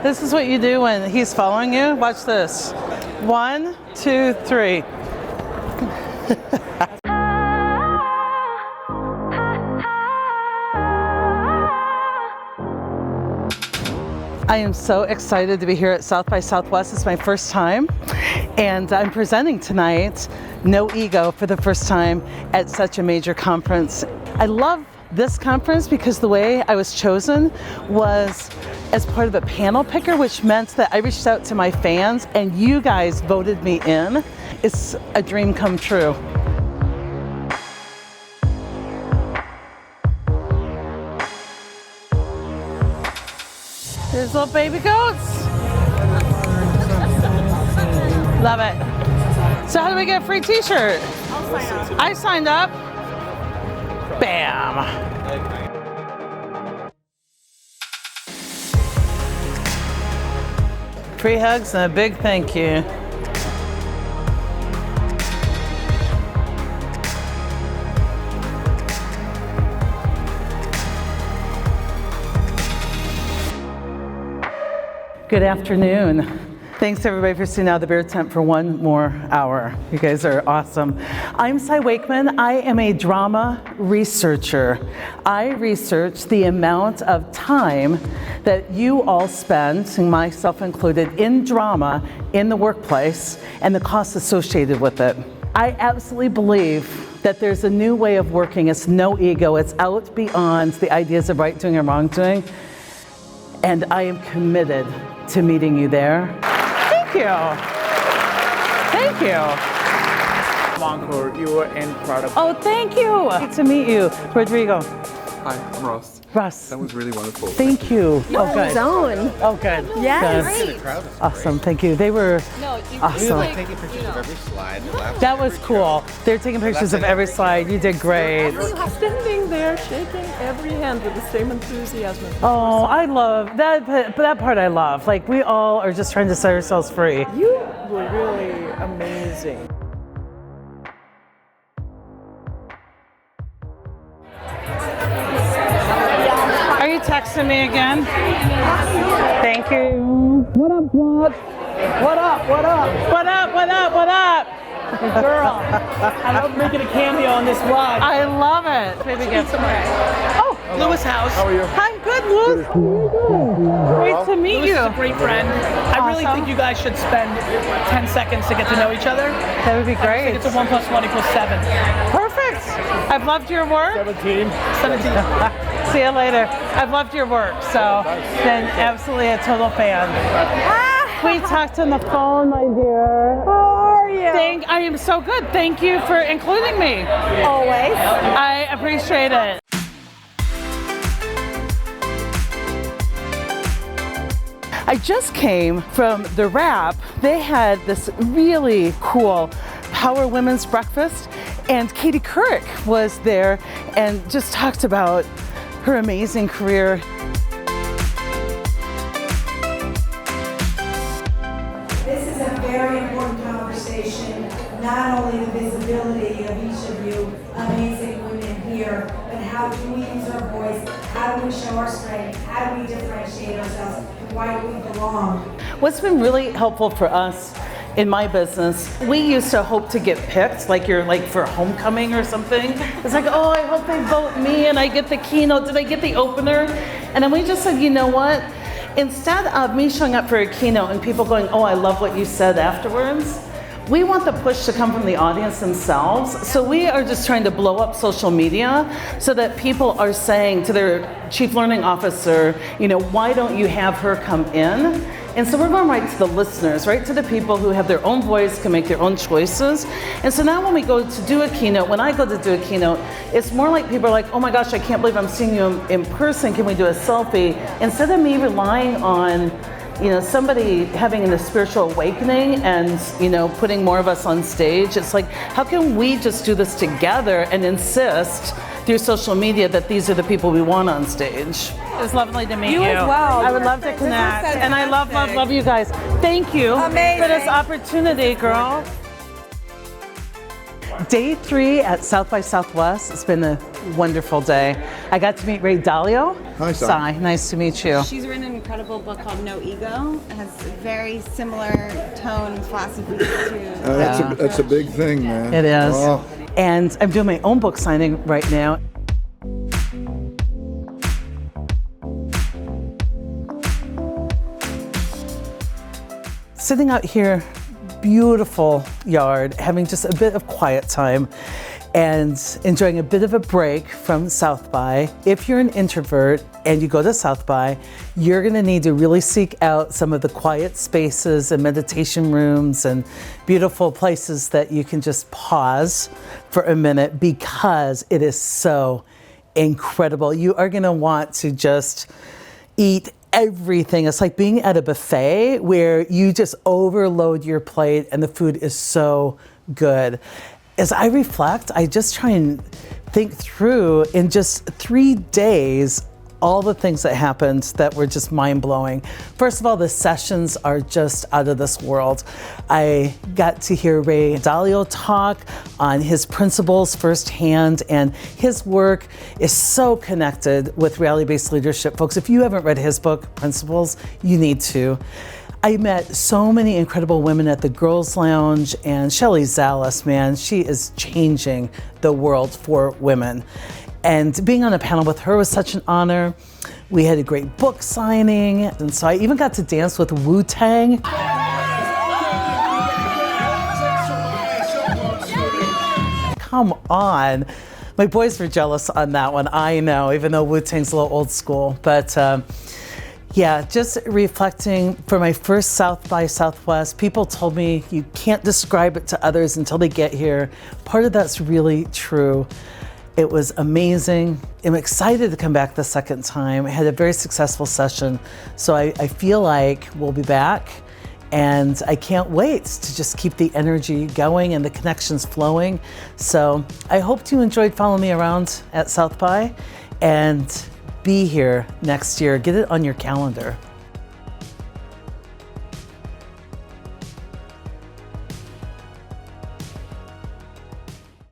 This is what you do when he's following you. Watch this. 1, 2, 3. I am so excited to be here at South by Southwest. It's my first time, and I'm presenting tonight, No Ego, for the first time at such a major conference. I love this conference because the way I was chosen was as part of a panel picker, which meant that I reached out to my fans and you guys voted me in. It's a dream come true. There's little baby goats. Love it. So how do we get a free t-shirt? I'll sign up. I signed up. Bam. Free hugs and a big thank you. Good afternoon. Thanks everybody for sitting out of the beer tent for one more hour. You guys are awesome. I'm Cy Wakeman. I am a drama researcher. I research the amount of time that you all spend, myself included, in drama in the workplace and the costs associated with it. I absolutely believe that there's a new way of working. It's no ego. It's out beyond the ideas of right doing and wrong doing. And I am committed to meeting you there. Thank you. Thank you. Encore, you were incredible. Oh, thank you. Good to meet you. Rodrigo. Hi, I'm Ross. Russ. That was really wonderful. Thank you. You're in zone. Oh, good. Yes. Good. Awesome. Thank you. They were awesome. Taking pictures of every slide. That was cool. They're taking pictures of every slide. You did great. Standing there, shaking every hand with the same enthusiasm. Oh, I love that. But that part I love. Like, we all are just trying to set ourselves free. You were really amazing. Are you texting me again? Thank you. What up, Vlog? What up? What up? What up, what up, what up? Girl, I love making a cameo on this vlog. I love it. Baby gift. Oh, Lewis House. How are you? I'm good, Lewis. Great to meet Lewis you. is a great friend. I really Awesome. think you guys should spend 10 seconds to get to know each other. That would be I great. think it's a 1 + 1 = 7. Perfect. I've loved your work. 17. See you later. I've loved your work, so then absolutely a total fan. We talked on the phone, my dear. How are you? I am so good. Thank you for including me. Always. I appreciate it. I just came from the Wrap. They had this really cool Power Women's Breakfast, and Katie Couric was there and just talked about her amazing career. This is a very important conversation, not only the visibility of each of you amazing women here, but how do we use our voice, how do we show our strength, how do we differentiate ourselves, and why do we belong? What's been really helpful for us in my business, we used to hope to get picked, like you're like for homecoming or something. It's like, oh, I hope they vote me and I get the keynote. Did I get the opener? And then we just said, you know what? Instead of me showing up for a keynote and people going, oh, I love what you said afterwards, we want the push to come from the audience themselves. So we are just trying to blow up social media so that people are saying to their chief learning officer, you know, why don't you have her come in? And so we're going right to the listeners, right to the people who have their own voice, can make their own choices. And so now when we go to do a keynote, when I go to do a keynote, it's more like people are like, oh my gosh, I can't believe I'm seeing you in person. Can we do a selfie? Instead of me relying on, you know, somebody having a spiritual awakening and, you know, putting more of us on stage, it's like, how can we just do this together and insist through social media that these are the people we want on stage? It was lovely to meet you. You as well. I would love to connect. And I love you guys. Thank you Amazing. for this opportunity, girl. Day 3 at South by Southwest. It's been a wonderful day. I got to meet Ray Dalio. Hi, Sai. Nice to meet you. She's written an incredible book called No Ego. It has a very similar tone and philosophy to That's a big thing, man. It is. Oh. And I'm doing my own book signing right now. Sitting out here, beautiful yard, having just a bit of quiet time and enjoying a bit of a break from South by. If you're an introvert and you go to South by, you're gonna need to really seek out some of the quiet spaces and meditation rooms and beautiful places that you can just pause for a minute because it is so incredible. You are gonna want to just eat everything. It's like being at a buffet where you just overload your plate and the food is so good. As I reflect, I just try and think through in just 3 days all the things that happened that were just mind-blowing. First of all, the sessions are just out of this world. I got to hear Ray Dalio talk on his principles firsthand, and his work is so connected with reality-based leadership. Folks, if you haven't read his book, Principles, you need to. I met so many incredible women at the Girls Lounge, and Shelley Zalis, man, she is changing the world for women. And being on a panel with her was such an honor. We had a great book signing, and so I even got to dance with Wu-Tang. Come on. My boys were jealous on that one, I know, even though Wu-Tang's a little old school. But yeah, just reflecting for my first South by Southwest, people told me you can't describe it to others until they get here. Part of that's really true. It was amazing. I'm excited to come back the second time. I had a very successful session, so I feel like we'll be back, and I can't wait to just keep the energy going and the connections flowing. So I hope you enjoyed following me around at South by, and be here next year. Get it on your calendar.